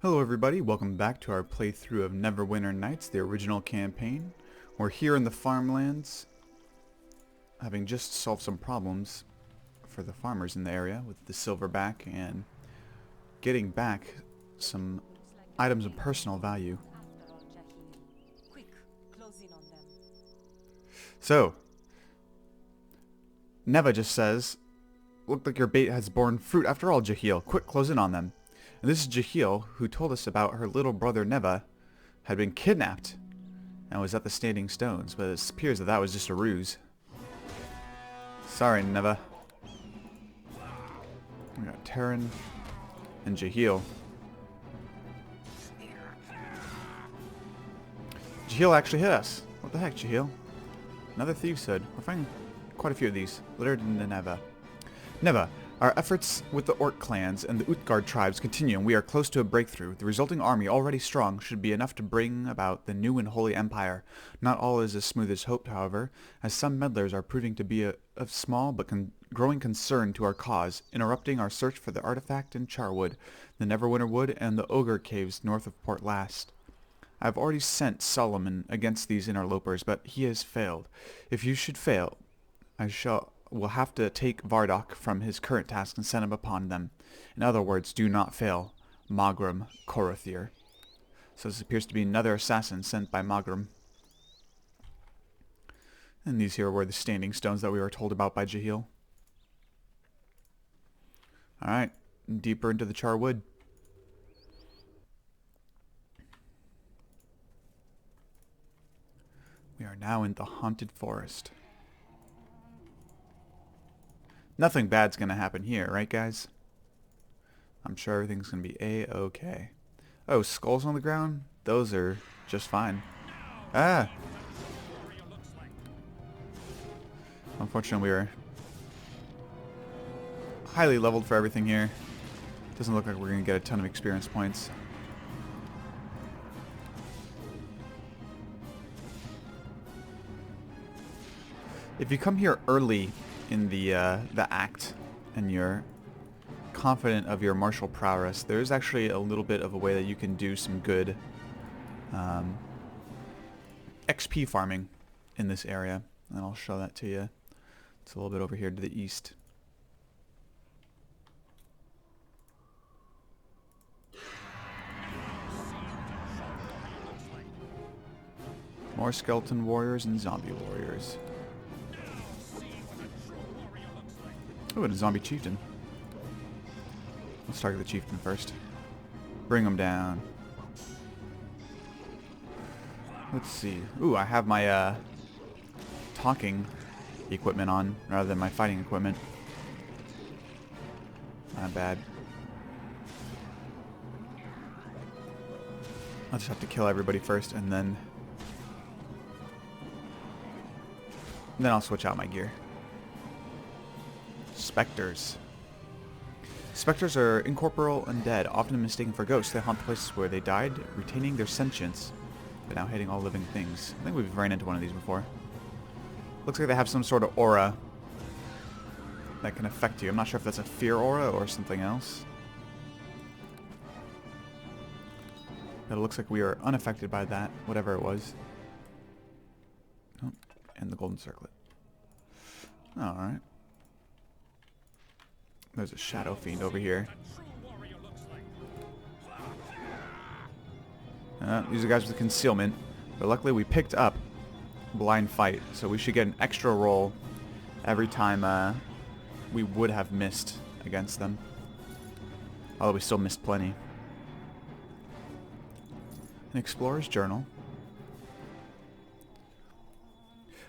Hello everybody, welcome back to our playthrough of Neverwinter Nights, the original campaign. We're here in the farmlands, having just solved some problems for the farmers in the area with the silverback and getting back some items of personal value. So, Neva just says, "Looked like your bait has borne fruit after all, Jahil. Quick, close in on them." And this is Jahil, who told us about her little brother Neva had been kidnapped and was at the Standing Stones, but it appears that that was just a ruse. Sorry, Neva. We got Terran and Jahil. Jahil actually hit us. What the heck, Jahil? Another thieves' hood. We're finding quite a few of these littered in Neva. Neva, our efforts with the Orc clans and the Utgard tribes continue, and we are close to a breakthrough. The resulting army, already strong, should be enough to bring about the new and holy empire. Not all is as smooth as hoped, however, as some meddlers are proving to be of small but growing concern to our cause, interrupting our search for the artifact in Charwood, the Neverwinter Wood, and the Ogre Caves north of Port Last. I have already sent Solomon against these interlopers, but he has failed. If you should fail, will have to take Vardok from his current task and send him upon them. In other words, do not fail. Magrum Korothir. So this appears to be another assassin sent by Magrum. And these here were the standing stones that we were told about by Jahil. Alright, deeper into the Charwood. We are now in the haunted forest. Nothing bad's gonna happen here, right guys? I'm sure everything's gonna be a-okay. Oh, skulls on the ground? Those are just fine. Ah! Unfortunately, we are highly leveled for everything here. Doesn't look like we're gonna get a ton of experience points. If you come here early in the act and you're confident of your martial prowess, there's actually a little bit of a way that you can do some good XP farming in this area, and I'll show that to you. It's a little bit over here to the east. More skeleton warriors and zombie warriors. Oh, and a zombie chieftain. Let's target the chieftain first. Bring him down. Let's see. Ooh, I have my talking equipment on rather than my fighting equipment. Not bad. I'll just have to kill everybody first and then I'll switch out my gear. Spectres. Spectres are incorporeal undead, often mistaken for ghosts. They haunt the places where they died, retaining their sentience, but now hating all living things. I think we've ran into one of these before. Looks like they have some sort of aura that can affect you. I'm not sure if that's a fear aura or something else. But it looks like we are unaffected by that, whatever it was. Oh, and the golden circlet. Alright. There's a shadow fiend over here. These are guys with concealment, but luckily we picked up blind fight, so we should get an extra roll every time we would have missed against them. Although we still missed plenty. An explorer's journal.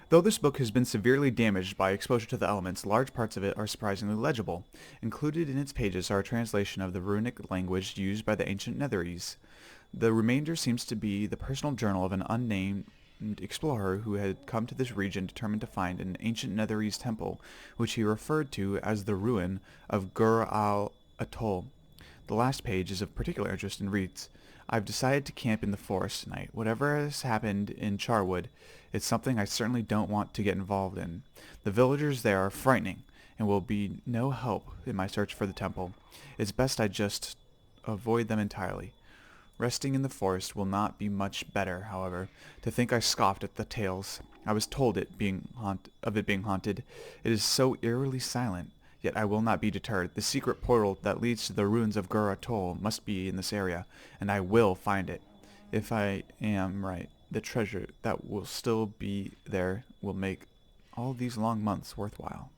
Though this book has been severely damaged by exposure to the elements, large parts of it are surprisingly legible. Included in its pages are a translation of the runic language used by the ancient Netherese. The remainder seems to be the personal journal of an unnamed explorer who had come to this region determined to find an ancient Netherese temple, which he referred to as the ruin of Gur al Atoll. The last page is of particular interest and reads, "I've decided to camp in the forest tonight. Whatever has happened in Charwood, it's something I certainly don't want to get involved in. The villagers there are frightening, and will be no help in my search for the temple. It's best I just avoid them entirely. Resting in the forest will not be much better, however. To think I scoffed at the tales. I was told of it being haunted. It is so eerily silent. Yet I will not be deterred. The secret portal that leads to the ruins of Gur Atoll must be in this area, and I will find it. If I am right, the treasure that will still be there will make all these long months worthwhile.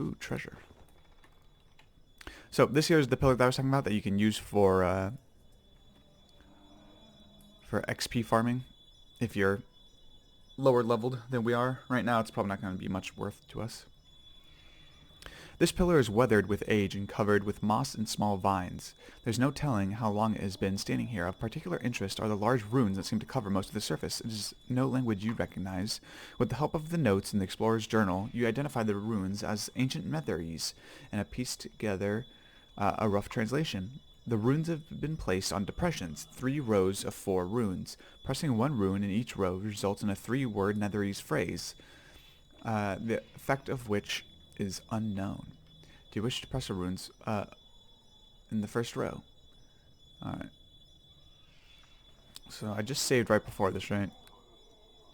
Ooh, treasure. So this here is the pillar that I was talking about that you can use for XP farming. If you're lower leveled than we are right now, it's probably not going to be much worth to us. This pillar is weathered with age and covered with moss and small vines. There's no telling how long it has been standing here. Of particular interest are the large runes that seem to cover most of the surface. It is no language you recognize. With the help of the notes in the explorer's journal, you identify the runes as ancient Netherese and have pieced together a rough translation. The runes have been placed on depressions, 3 rows of 4 runes. Pressing 1 rune in each row results in a 3-word Netherese phrase, the effect of which is unknown. Do you wish to press the runes in the first row? Alright. So I just saved right before this, right?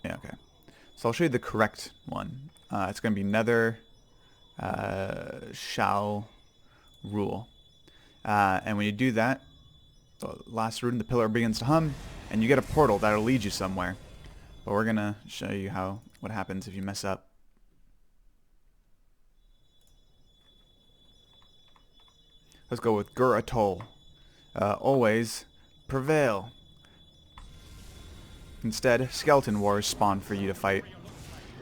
Yeah, okay. So I'll show you the correct one. It's going to be Nether shall rule. And when you do that, the last rune, the pillar begins to hum, and you get a portal that'll lead you somewhere. But we're going to show you what happens if you mess up. Let's go with Gur Atoll. Always prevail. Instead, skeleton wars spawn for you to fight.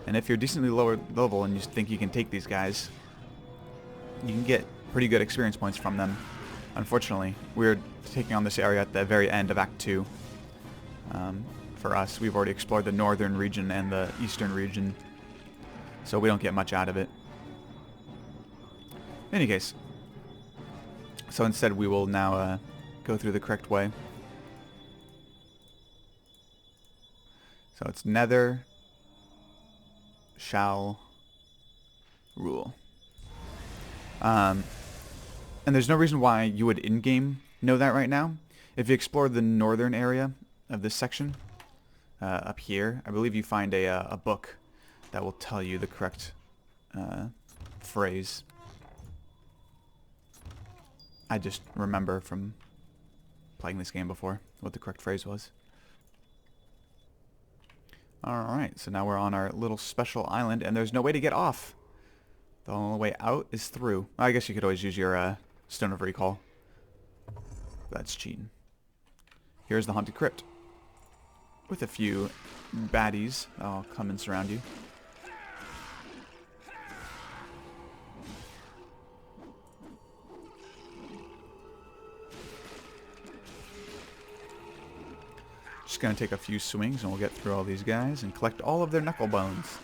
And if you're decently lower level and you think you can take these guys, you can get pretty good experience points from them. Unfortunately, we're taking on this area at the very end of Act 2. For us, we've already explored the northern region and the eastern region, so we don't get much out of it. In any case, so instead we will now go through the correct way. So it's Nether shall rule. And there's no reason why you would in-game know that right now. If you explore the northern area of this section, up here, I believe you find a book that will tell you the correct phrase. I just remember from playing this game before what the correct phrase was. Alright, so now we're on our little special island, and there's no way to get off. The only way out is through. I guess you could always use your Stone of Recall. That's cheating. Here's the Haunted Crypt, with a few baddies that'll come and surround you. Just gonna take a few swings and we'll get through all these guys and collect all of their knuckle bones,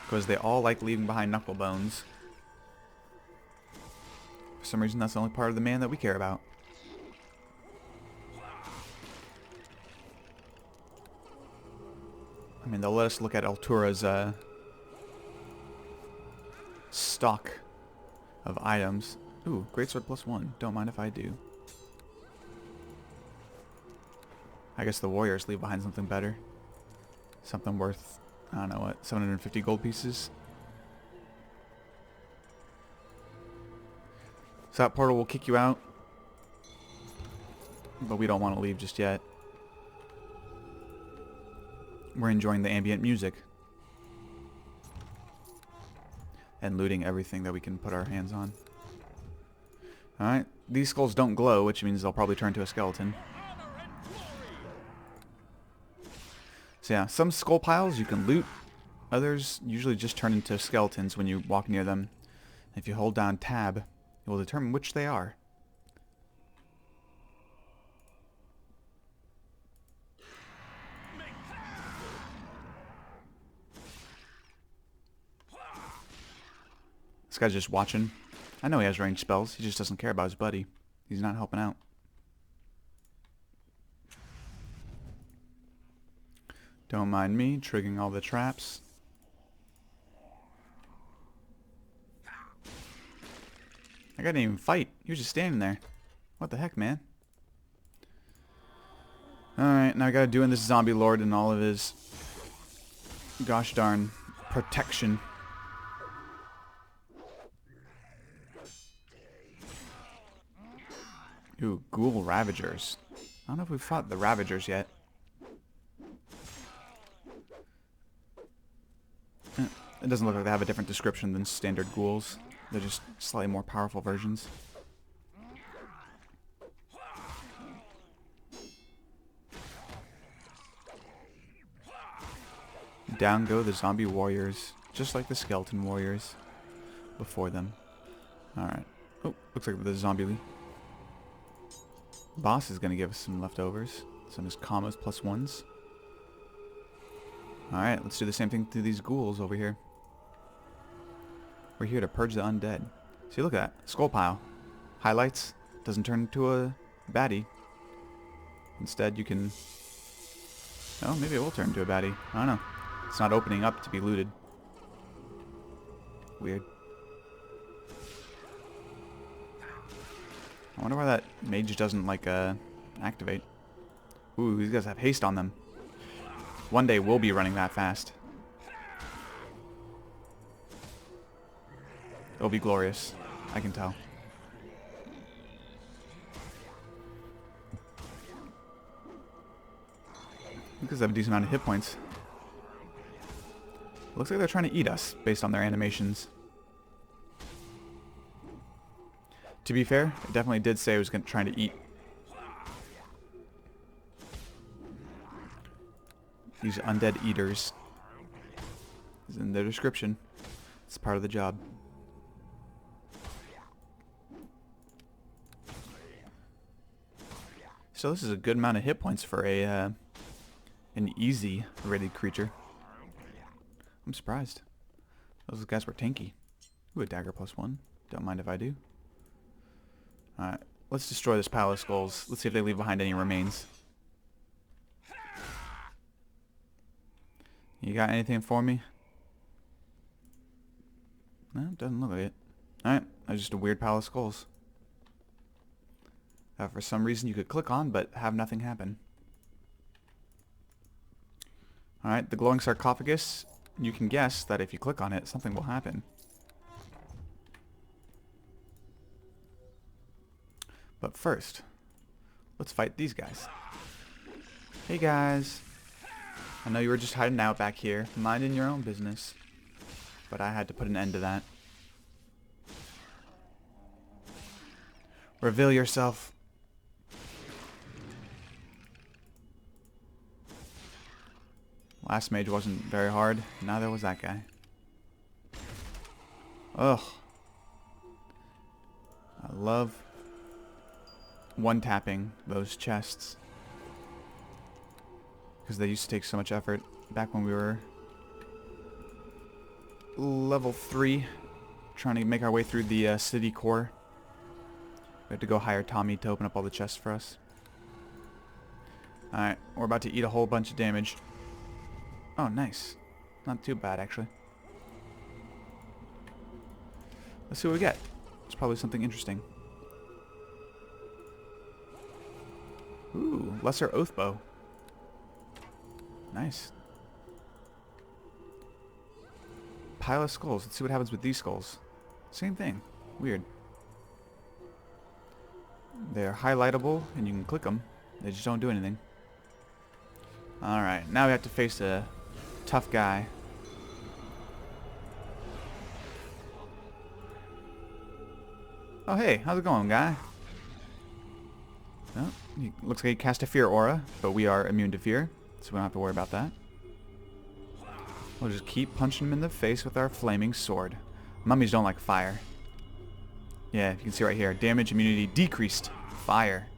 because they all like leaving behind knuckle bones. For some reason, that's the only part of the man that we care about. I mean, they'll let us look at Altura's stock of items. Ooh, Greatsword +1. Don't mind if I do. I guess the warriors leave behind something better. Something worth, I don't know what, 750 gold pieces. So that portal will kick you out, but we don't want to leave just yet. We're enjoying the ambient music and looting everything that we can put our hands on. Alright, these skulls don't glow, which means they'll probably turn to a skeleton. So yeah, some skull piles you can loot. Others usually just turn into skeletons when you walk near them. If you hold down tab, it will determine which they are. This guy's just watching. I know he has ranged spells. He just doesn't care about his buddy. He's not helping out. Don't mind me triggering all the traps. I didn't even fight. He was just standing there. What the heck, man? Alright, now I gotta do in this zombie lord and all of his gosh darn protection. Ooh, ghoul ravagers. I don't know if we've fought the ravagers yet. It doesn't look like they have a different description than standard ghouls. They're just slightly more powerful versions. Down go the zombie warriors, just like the skeleton warriors before them. Alright. Oh, looks like the zombie boss is going to give us some leftovers. Some is commas plus ones. Alright, let's do the same thing to these ghouls over here. We're here to purge the undead. See, look at that. Skull pile. Highlights. Doesn't turn into a baddie. Instead, you can... Oh, maybe it will turn into a baddie. I don't know. It's not opening up to be looted. Weird. I wonder why that mage doesn't, like, activate. Ooh, these guys have haste on them. One day we'll be running that fast. It'll be glorious. I can tell. Because they have a decent amount of hit points. Looks like they're trying to eat us, based on their animations. To be fair, it definitely did say it was trying to eat. These undead eaters. It's in their description. It's part of the job. So this is a good amount of hit points for a an easy rated creature. I'm surprised. Those guys were tanky. Ooh, a dagger plus one. Don't mind if I do. Alright, let's destroy this pile of skulls. Let's see if they leave behind any remains. You got anything for me? No, doesn't look like it. Alright, that's just a weird pile of skulls. That for some reason you could click on, but have nothing happen. Alright, the glowing sarcophagus. You can guess that if you click on it, something will happen. But first, let's fight these guys. Hey guys. I know you were just hiding out back here, minding your own business. But I had to put an end to that. Reveal yourself. Last mage wasn't very hard. Neither was that guy. Ugh. I love one-tapping those chests. Because they used to take so much effort back when we were level 3. Trying to make our way through the city core. We had to go hire Tommy to open up all the chests for us. Alright, we're about to eat a whole bunch of damage. Oh, nice. Not too bad, actually. Let's see what we get. It's probably something interesting. Ooh, Lesser Oath Bow. Nice. Pile of skulls. Let's see what happens with these skulls. Same thing. Weird. They're highlightable, and you can click them. They just don't do anything. Alright, now we have to face a tough guy. Oh hey, how's it going, guy? Well, he looks like he cast a fear aura, but we are immune to fear, so we don't have to worry about that. We'll just keep punching him in the face with our flaming sword. Mummies don't like fire. Yeah, you can see right here, damage immunity decreased. Fire.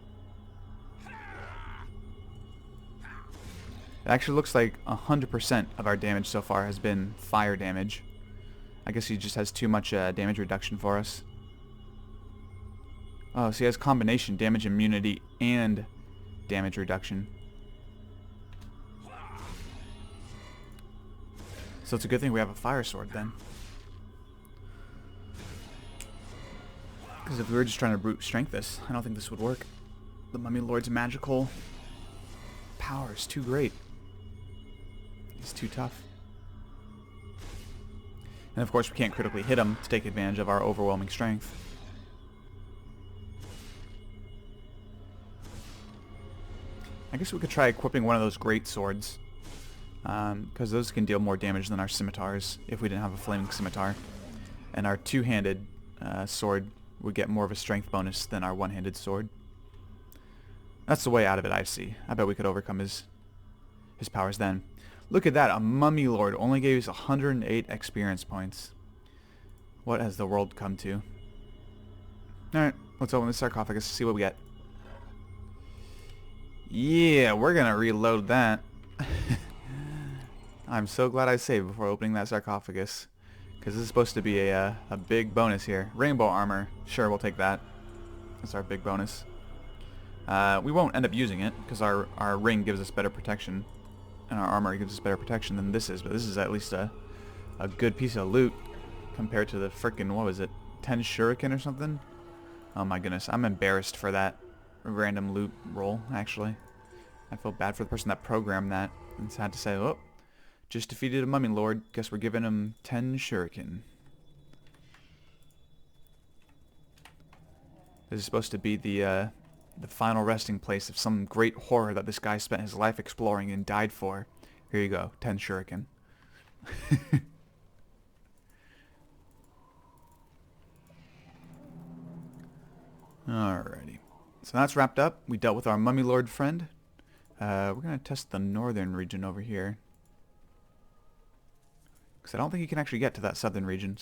It actually looks like 100% of our damage so far has been fire damage. I guess he just has too much damage reduction for us. Oh, so he has combination damage immunity and damage reduction. So it's a good thing we have a fire sword then. Because if we were just trying to brute strength this, I don't think this would work. The Mummy Lord's magical power is too great. He's too tough. And of course we can't critically hit him to take advantage of our overwhelming strength. I guess we could try equipping one of those great swords. Because those can deal more damage than our scimitars if we didn't have a flaming scimitar. And our two-handed sword would get more of a strength bonus than our one-handed sword. That's the way out of it, I see. I bet we could overcome his powers then. Look at that, a mummy lord only gave us 108 experience points. What has the world come to? Alright, let's open the sarcophagus to see what we get. Yeah, we're gonna reload that. I'm so glad I saved before opening that sarcophagus. Because this is supposed to be a big bonus here. Rainbow armor. Sure, we'll take that. That's our big bonus. We won't end up using it, because our ring gives us better protection. And our armor gives us better protection than this is. But this is at least a good piece of loot compared to the frickin', what was it, 10 shuriken or something? Oh my goodness, I'm embarrassed for that random loot roll, actually. I feel bad for the person that programmed that. And sad to say, oh, just defeated a mummy lord. Guess we're giving him 10 shuriken. This is supposed to be the final resting place of some great horror that this guy spent his life exploring and died for. Here you go, 10 shuriken. Alrighty. So that's wrapped up. We dealt with our mummy lord friend. We're going to test the northern region over here. Because I don't think you can actually get to that southern region,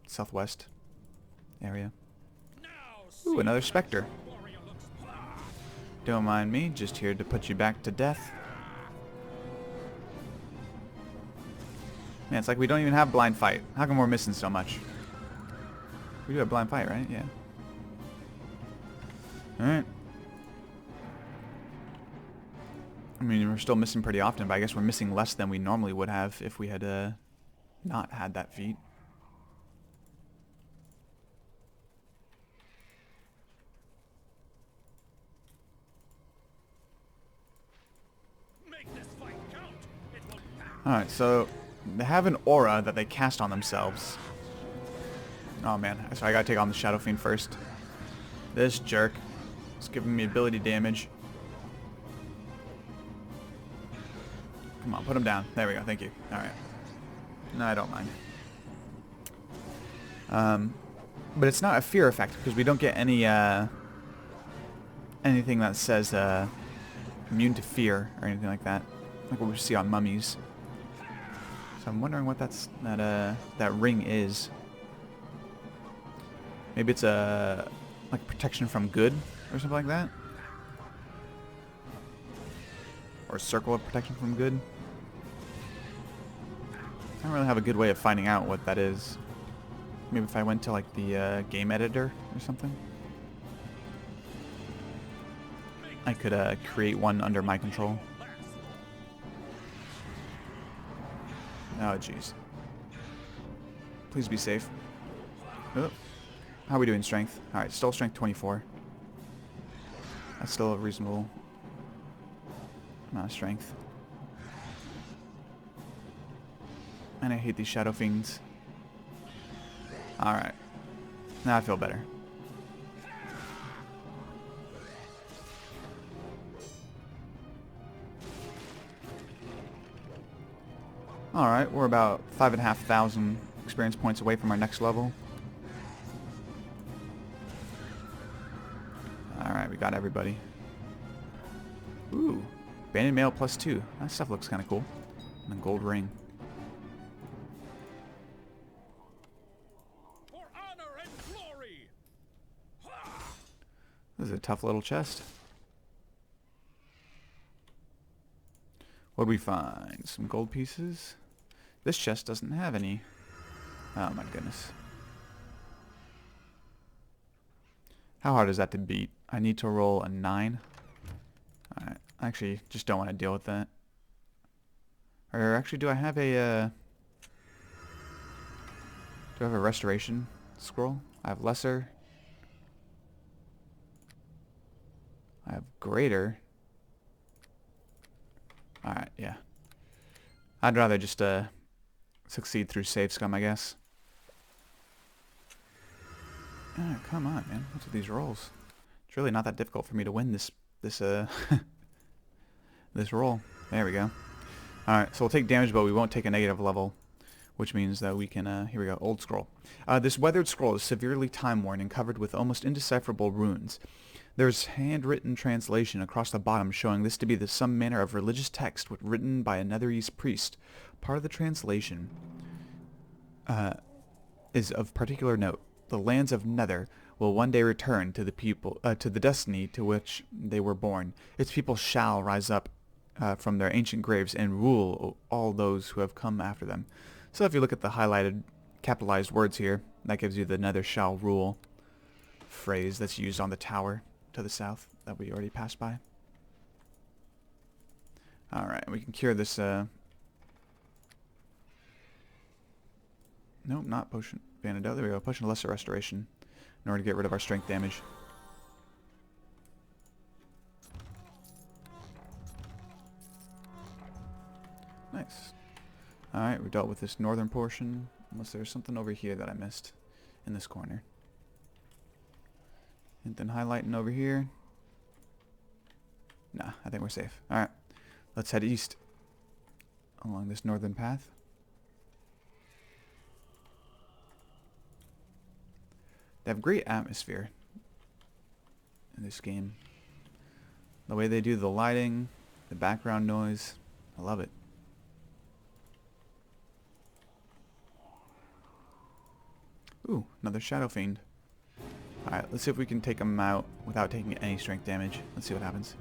southwest area. Ooh, another specter. Don't mind me, just here to put you back to death. Man, it's like we don't even have blind fight. How come we're missing so much? We do have blind fight, right? Yeah. Alright. I mean, we're still missing pretty often, but I guess we're missing less than we normally would have if we had not had that feat. Alright, so they have an aura that they cast on themselves. Oh man, so I gotta take on the Shadow Fiend first. This jerk is giving me ability damage. Come on, put him down. There we go, thank you. Alright. No, I don't mind. But it's not a fear effect, because we don't get any, anything that says, immune to fear, or anything like that. Like what we see on mummies. So I'm wondering what that ring is. Maybe it's like protection from good, or something like that? Or a circle of protection from good? I don't really have a good way of finding out what that is. Maybe if I went to like the game editor or something. I could create one under my control. Oh jeez. Please be safe. Oh. How are we doing strength? Alright, still strength 24. That's still a reasonable amount of strength. And I hate these Shadow Fiends. Alright. Now I feel better. Alright, we're about 5,500 experience points away from our next level. Alright, we got everybody. Ooh, banded mail +2. That stuff looks kind of cool. And a gold ring. For honor and glory. This is a tough little chest. What'd we find? Some gold pieces? This chest doesn't have any. Oh my goodness. How hard is that to beat? I need to roll a 9. Alright, I actually just don't want to deal with that. Or actually, do I have a restoration scroll? I have lesser. I have greater. Yeah. I'd rather just succeed through save scum, I guess. Ah, come on, man. What's with these rolls? It's really not that difficult for me to win this this roll. There we go. Alright, so we'll take damage, but we won't take a negative level, which means that we can, here we go, old scroll. This weathered scroll is severely time-worn and covered with almost indecipherable runes. There's handwritten translation across the bottom showing this to be some manner of religious text written by a Netherese priest. Part of the translation is of particular note. The lands of Nether will one day return to the people, to the destiny to which they were born. Its people shall rise up from their ancient graves and rule all those who have come after them. So if you look at the highlighted, capitalized words here, that gives you the Nether shall rule phrase that's used on the tower to the south that we already passed by. Alright, we can cure this, nope, not potion of antidote. There we go, potion of lesser restoration in order to get rid of our strength damage. Nice. Alright, we dealt with this northern portion, unless there's something over here that I missed in this corner. And then highlighting over here. Nah, I think we're safe. Alright, let's head east along this northern path. They have great atmosphere in this game. The way they do the lighting, the background noise, I love it. Ooh, another Shadow Fiend. Alright, let's see if we can take him out without taking any strength damage. Let's see what happens.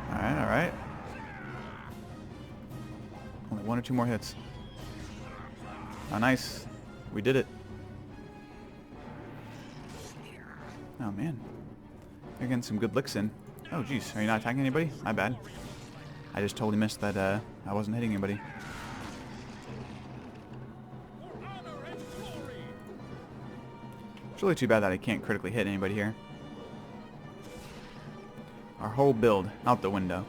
Alright, alright. Only 1 or 2 more hits. Oh, nice. We did it. Oh, man. You're getting some good licks in. Oh, jeez. Are you not attacking anybody? My bad. I just totally missed that I wasn't hitting anybody. It's really too bad that I can't critically hit anybody here. Our whole build out the window.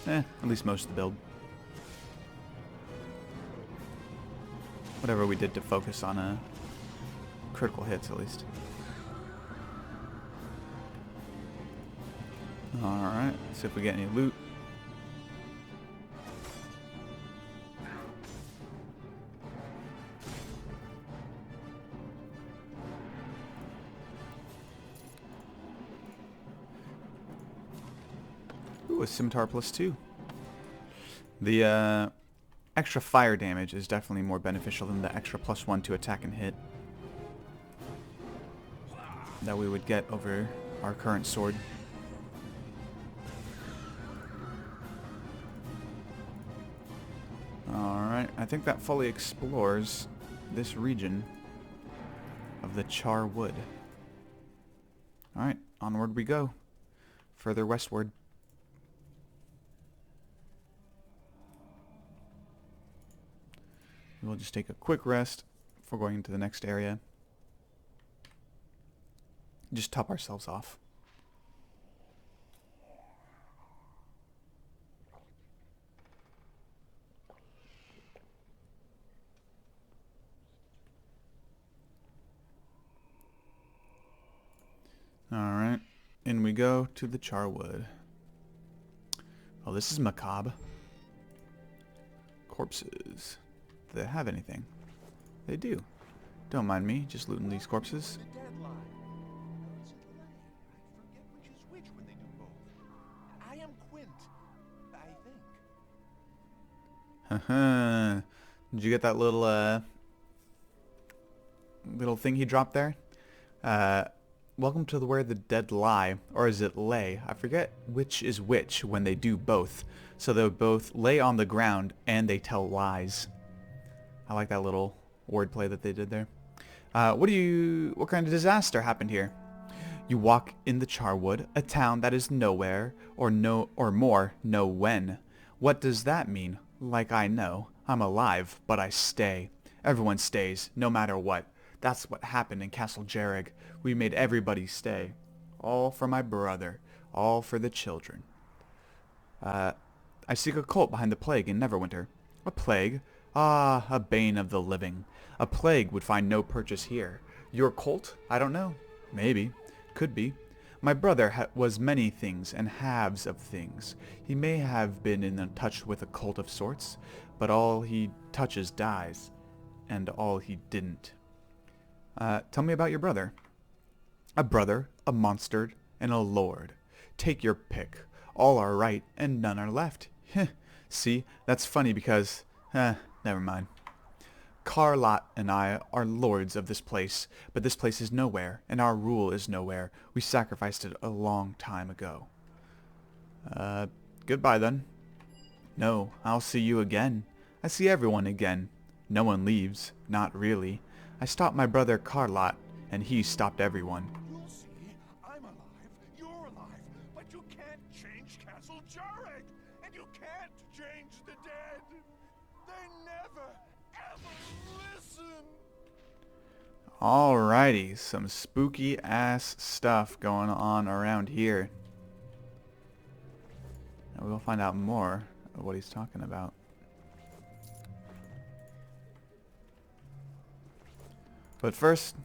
At least most of the build. Whatever we did to focus on critical hits, at least. Alright, see if we get any loot. Ooh, a scimitar +2. The extra fire damage is definitely more beneficial than the extra +1 to attack and hit that we would get over our current sword. Alright, I think that fully explores this region of the Charwood. Alright, onward we go. Further westward. We'll just take a quick rest before going into the next area. Just top ourselves off. Alright, in we go to the Charwood. Oh, this is macabre. Corpses. Do they have anything? They do. Don't mind me, just looting these corpses. Haha. Did you get that little thing he dropped there? Welcome to where the dead lie, or is it lay? I forget which is which when they do both. So they both lay on the ground and they tell lies. I like that little wordplay that they did there. What kind of disaster happened here? You walk in the Charwood, a town that is nowhere, or more, no when. What does that mean? Like I know. I'm alive, but I stay. Everyone stays, no matter what. That's what happened in Castle Jarrig. We made everybody stay. All for my brother. All for the children. I seek a cult behind the plague in Neverwinter. A plague? Ah, a bane of the living. A plague would find no purchase here. Your cult? I don't know. Maybe. Could be. My brother was many things and halves of things. He may have been in touch with a cult of sorts, but all he touches dies, and all he didn't. Tell me about your brother. A brother, a monster, and a lord. Take your pick. All are right, and none are left. See, that's funny because... never mind. Carlot and I are lords of this place, but this place is nowhere, and our rule is nowhere. We sacrificed it a long time ago. Goodbye then. No, I'll see you again. I see everyone again. No one leaves, not really. I stopped my brother Carlot, and he stopped everyone. You'll see. I'm alive. You're alive. But you can't change Castle Jarrig. And you can't change the dead. They never, ever listen. Alrighty, some spooky ass stuff going on around here. And we'll find out more of what he's talking about. But first,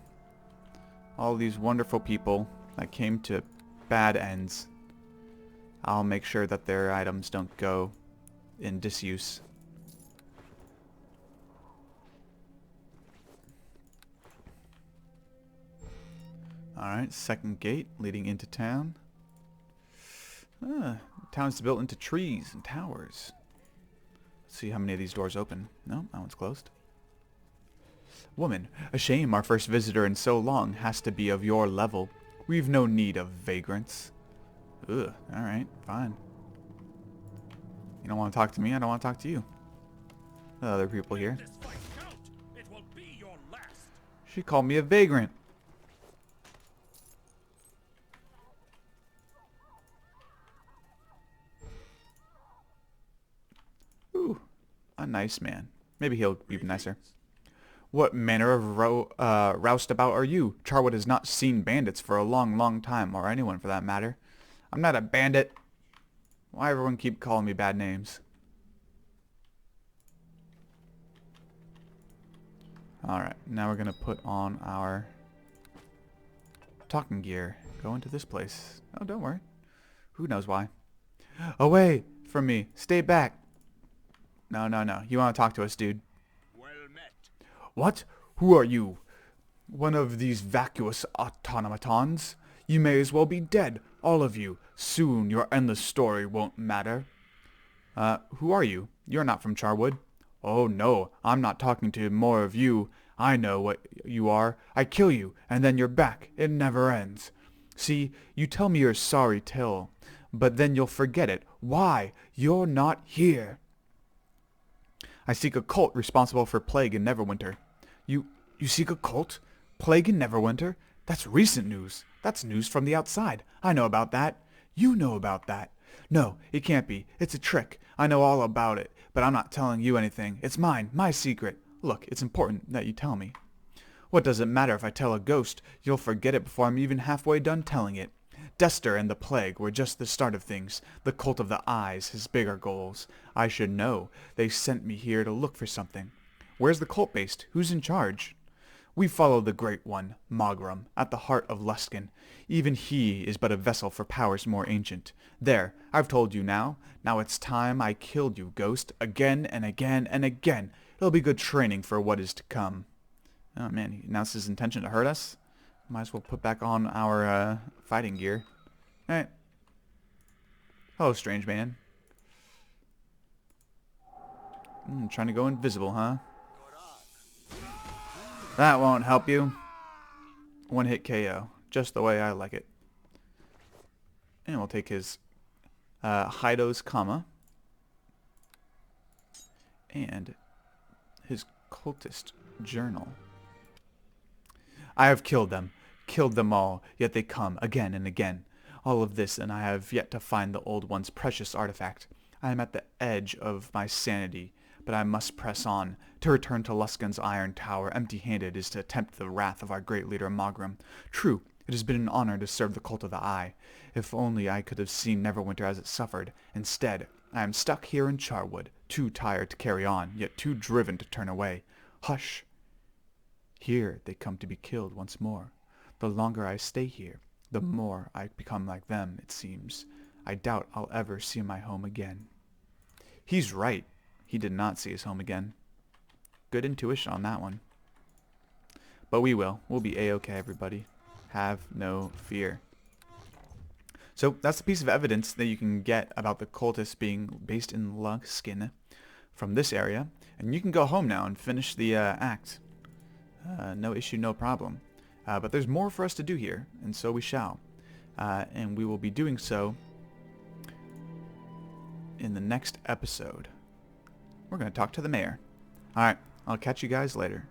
all these wonderful people that came to bad ends, I'll make sure that their items don't go in disuse. Alright, second gate leading into town. Town's built into trees and towers. Let's see how many of these doors open. No, that one's closed. Woman, a shame our first visitor in so long has to be of your level. We've no need of vagrants. Ugh, alright, fine. You don't want to talk to me, I don't want to talk to you. The other people here. This fight count. It will be your last. She called me a vagrant. Ooh, a nice man. Maybe he'll be nicer. What manner of roustabout are you? Charwood has not seen bandits for a long, long time, or anyone for that matter. I'm not a bandit. Why everyone keep calling me bad names? Alright, now we're gonna put on our talking gear. Go into this place. Oh, don't worry. Who knows why? Away from me. Stay back. No, no, no. You want to talk to us, dude. Well met. What? Who are you? One of these vacuous automatons? You may as well be dead, all of you. Soon your endless story won't matter. Who are you? You're not from Charwood. Oh no, I'm not talking to more of you. I know what you are. I kill you, and then you're back. It never ends. See, you tell me your sorry tale, but then you'll forget it. Why? You're not here. I seek a cult responsible for plague in Neverwinter. You seek a cult? Plague in Neverwinter? That's recent news. That's news from the outside. I know about that. You know about that. No, it can't be. It's a trick. I know all about it, but I'm not telling you anything. It's mine, my secret. Look, it's important that you tell me. What does it matter if I tell a ghost? You'll forget it before I'm even halfway done telling it. Dester and the plague were just the start of things. The cult of the eyes, his bigger goals. I should know. They sent me here to look for something. Where's the cult based? Who's in charge? We follow the Great One, Mogram, at the heart of Luskan. Even he is but a vessel for powers more ancient. There, I've told you now. Now it's time I killed you, ghost, again and again and again. It'll be good training for what is to come. Oh man, he announced his intention to hurt us? Might as well put back on our fighting gear. Alright. Hello, strange man. Trying to go invisible, huh? That won't help you. One hit KO. Just the way I like it. And we'll take his Hido's Kama. And his cultist journal. I have killed them all, yet they come again and again. All of this, and I have yet to find the old one's precious artifact. I am at the edge of my sanity. but I must press on. To return to Luskan's iron tower empty-handed is to tempt the wrath of our great leader Mogram. True, it has been an honor to serve the Cult of the Eye. If only I could have seen Neverwinter as it suffered. Instead, I am stuck here in Charwood, too tired to carry on, yet too driven to turn away. Hush! Here they come to be killed once more. The longer I stay here, the more I become like them, it seems. I doubt I'll ever see my home again. He's right. He did not see his home again. Good intuition on that one. But we will. We'll be A-okay, everybody. Have no fear. So that's a piece of evidence that you can get about the cultists being based in Luskan from this area. And you can go home now and finish the act. No issue, no problem. But there's more for us to do here, and so we shall. And we will be doing so in the next episode. We're going to talk to the mayor. Alright, I'll catch you guys later.